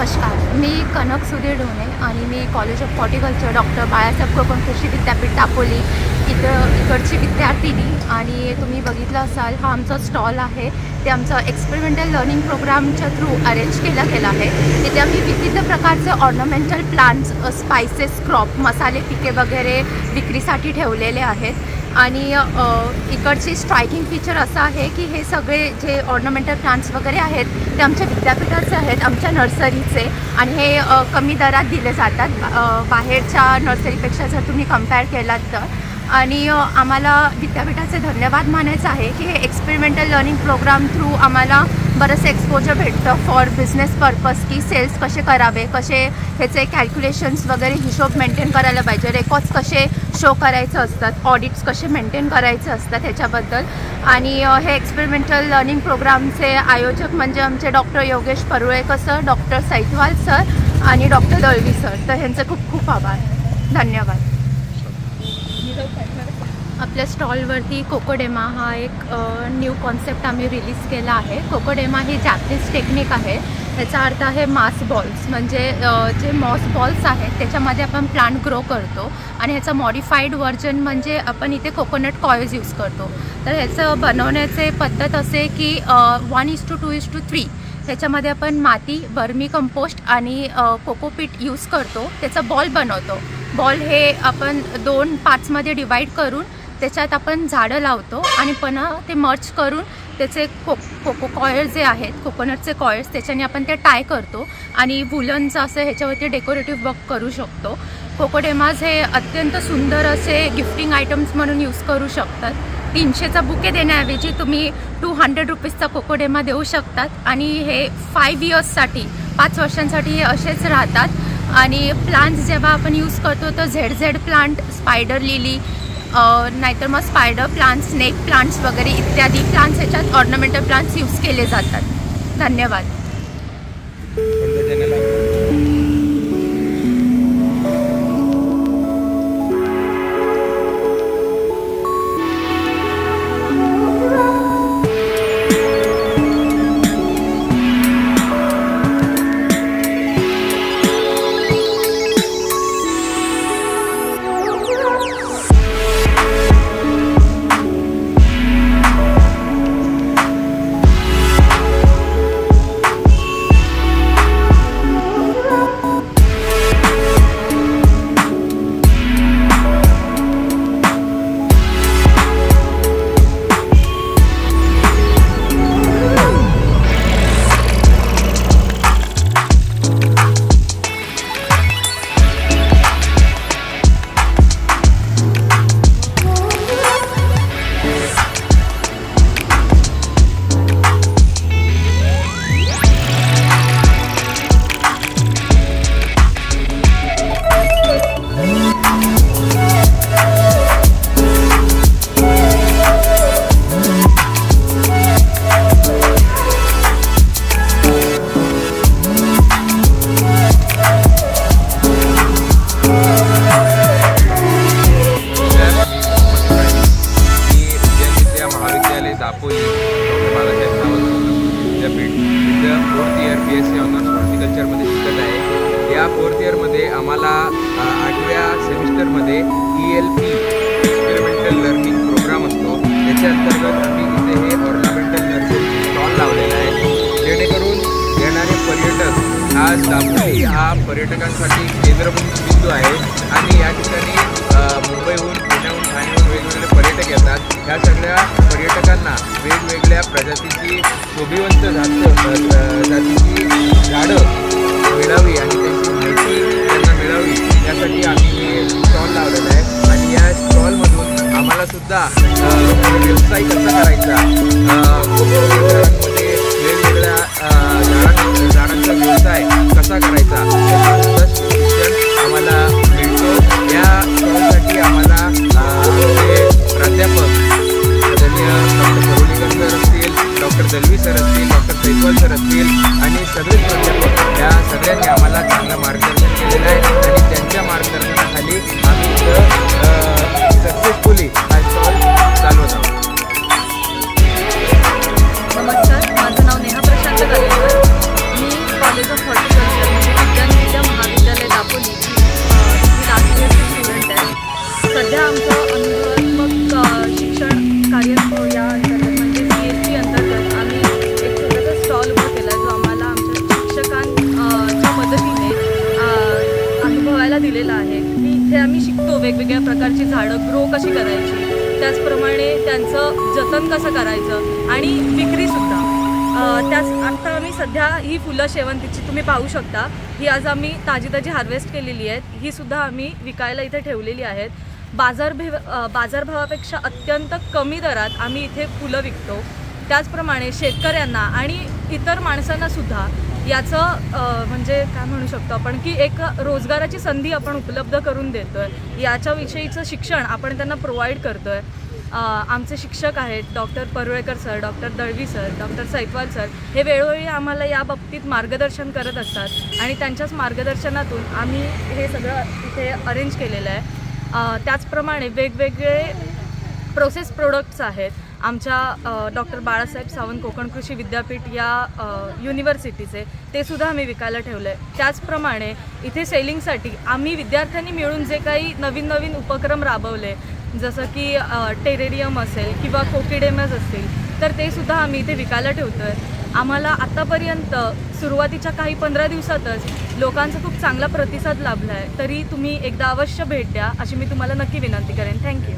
नमस्कार, मी कनक सुधीर ढोणे आणि मी college of horticulture doctor Balasaheb Konkan Krishi Vidyapeeth Dapoli इकडची विद्यार्थिनी. आणि तुम्ही बघितलं असाल, हा आमचा स्टॉल आहे. ते आमचं एक्सपेरिमेंटल लर्निंग प्रोग्रामच्या थ्रू अरेंज केला गेला आहे. तिथे आम्ही विविध प्रकारचे ऑर्नामेंटल प्लांट्स, स्पायसेस, क्रॉप, मसाले पिके वगैरे विक्रीसाठी ठेवलेले आहेत. आणि इकडची स्ट्रायकिंग फीचर असं आहे की हे सगळे जे ऑर्नामेंटल प्लांट्स वगैरे आहेत ते आमच्या विद्यापीठाचे आहेत, आमच्या नर्सरीचे. आणि हे कमी दरात दिले जातात बाहेरच्या नर्सरीपेक्षा जर तुम्ही कंपेअर केलात तर. आणि आम्हाला विद्यापीठाचे धन्यवाद मानायचं आहे की हे एक्सपेरिमेंटल लर्निंग प्रोग्राम थ्रू आम्हाला बरंचसं एक्सपोजर भेटतं फॉर बिझनेस पर्पज, की सेल्स कसे करावे, कसे ह्याचे कॅल्क्युलेशन्स वगैरे हिशोब मेंटेन करायला पाहिजे, रेकॉर्ड्स कसे शो करायचं असतात, ऑडिट्स कसे मेंटेन करायचे असतात ह्याच्याबद्दल. आणि हे एक्सपेरिमेंटल लर्निंग प्रोग्रामचे आयोजक म्हणजे आमचे doctor Yogesh Parulekar sir, doctor Saitwal sir आणि डॉक्टर दळवी सर. तर ह्यांचे खूप खूप आभार, धन्यवाद. आपल्या स्टॉलवरती कोकोडेमा हा एक न्यू कॉन्सेप्ट आम्ही रिलीज केला आहे. कोकोडेमा ही जॅपनीज टेक्निक आहे. याचा अर्थ आहे मास बॉल्स, म्हणजे जे मॉस बॉल्स आहेत त्याच्यामध्ये आपण प्लांट ग्रो करतो. आणि ह्याचं मॉडिफाईड व्हर्जन म्हणजे आपण इथे कोकोनट कॉइल्स यूज करतो. तर ह्याचं बनवण्याचे पद्धत असे की 1:2:3 त्याच्यामध्ये आपण माती, वर्मी कंपोस्ट आणि कोकोपीट यूज करतो. त्याचा बॉल बनवतो. बॉल हे आपण 2 पार्ट्समध्ये डिवाईड करून त्याच्यात आपण झाडं लावतो आणि पुन्हा ते मर्च करून त्याचे कोको कॉइल्स जे आहेत, कोकोनटचे कॉइल्स, त्याच्याने आपण ते टाय करतो आणि वुलनचं असं ह्याच्यावरती डेकोरेटिव्ह वर्क करू शकतो. कोकोडेमाज हे अत्यंत सुंदर असे गिफ्टिंग आयटम्स म्हणून यूज करू शकतात. 300चा बुके देण्याऐवजी तुम्ही 200 रुपीजचा कोकोडेमा देऊ शकतात. आणि हे 5 इयर्ससाठी, 5 वर्षांसाठी हे असेच राहतात. आणि प्लांट्स जेव्हा आपण यूज करतो तर ZZ प्लांट, स्पायडर लिली, नाहीतर मग स्पायडर प्लांट्स, स्नेक प्लांट्स वगैरे इत्यादी प्लांट्स ह्याच्यात ऑर्नामेंटल प्लांट्स यूज केले जातात. धन्यवाद. दापोली डॉक्टर बाळासाहेब विद्यापीठ इथं 4th इयर BSc ऑनर्स हॉर्टिकल्चरमध्ये शिकत आहे. या 4th इयरमध्ये आम्हाला 8व्या सेमिस्टरमध्ये ELP एक्सपेरिमेंटल लर्निंग प्रोग्राम असतो. त्याच्या अंतर्गत आम्ही इथे हे ऑर्नामेंटल नर्सरी स्टॉल लावलेला आहे, जेणेकरून येणारे पर्यटक, आज दापोली हा पर्यटकांसाठी केंद्रबिंदू आहे. आणि या ठिकाणी मुंबईहून, पुण्याहून, ठाण्याहून वेगवेगळे पर्यटक येतात. ह्या सगळ्या पर्यटकांना वेगवेगळ्या प्रजातीची शोभिवंत जातीची झाडं मिळावी आणि त्यांची माहिती त्यांना मिळावी यासाठी आम्ही हे स्टॉल लावलेला आहे. आणि या स्टॉलमधून आम्हालासुद्धा व्यवसाय कसा करायचा, घरांमध्ये वेगवेगळ्या झाडांचा व्यवसाय कसा करायचा याचा शिक्षण आम्हाला मिळतो. या स्टॉलसाठी आम्हाला प्राध्यापक आदरणीय डॉक्टर परुळेकर सर असतील, डॉक्टर दळवी सर असतील, डॉक्टर सैतवाल सर असतील आणि सगळे प्राध्यापक या सगळ्यांनी आम्हाला चांगलं मार्गदर्शन केलेलं आहे. आणि त्यांच्या मार्गदर्शनाखाली आम्ही सक्सेसफुली हा स्टॉल चालवत आहोत. सेवन कसं करायचं आणि विक्रीसुद्धा। त्याच आता आम्ही सध्या ही फुलं शेवंतीची तुम्ही पाहू शकता, ही आज आम्ही ताजी हार्वेस्ट केलेली आहेत। ही सुद्धा आम्ही विकायला इथे ठेवलेली आहेत। बाजारभावापेक्षा अत्यंत कमी दरात आम्ही इथे फुलं विकतो। त्याचप्रमाणे शेतकऱ्यांना आणि इतर माणसांना सुद्धा याचं म्हणजे काय म्हणू शकतो आपण की एक रोजगाराची संधी आपण उपलब्ध करून देतोय। याच्याविषयीचं शिक्षण आपण त्यांना प्रोव्हाइड करतोय। आमचे शिक्षक आहेत doctor Parulekar sir, doctor Dalvi sir, doctor Saitwal sir, हे वेळोवेळी आम्हाला या बाबतीत मार्गदर्शन करत असतात आणि त्यांच्याच मार्गदर्शनातून आम्ही हे सगळं इथे अरेंज केलेलं आहे। त्याचप्रमाणे वेगवेगळे प्रोसेस प्रोडक्ट्स आहेत आमच्या डॉक्टर बाळासाहेब सावंत कोकण कृषी विद्यापीठ या युनिव्हर्सिटीचे, ते सुद्धा आम्ही विकायला ठेवलं आहे। त्याचप्रमाणे इथे सेलिंगसाठी आम्ही विद्यार्थ्यांनी मिळून जे काही नवीन उपक्रम राबवले, जसं की टेरेरियम असेल किंवा कोकिडेमस असतील, तर ते सुद्धा आम्ही इथे विकायला ठेवतो आहे। आम्हाला आतापर्यंत सुरुवातीच्या काही 15 दिवसातच लोकांचा खूप चांगला प्रतिसाद लाभला आहे। तरी तुम्ही एकदा अवश्य भेट द्या अशी मी तुम्हाला नक्की विनंती करेन। थँक्यू।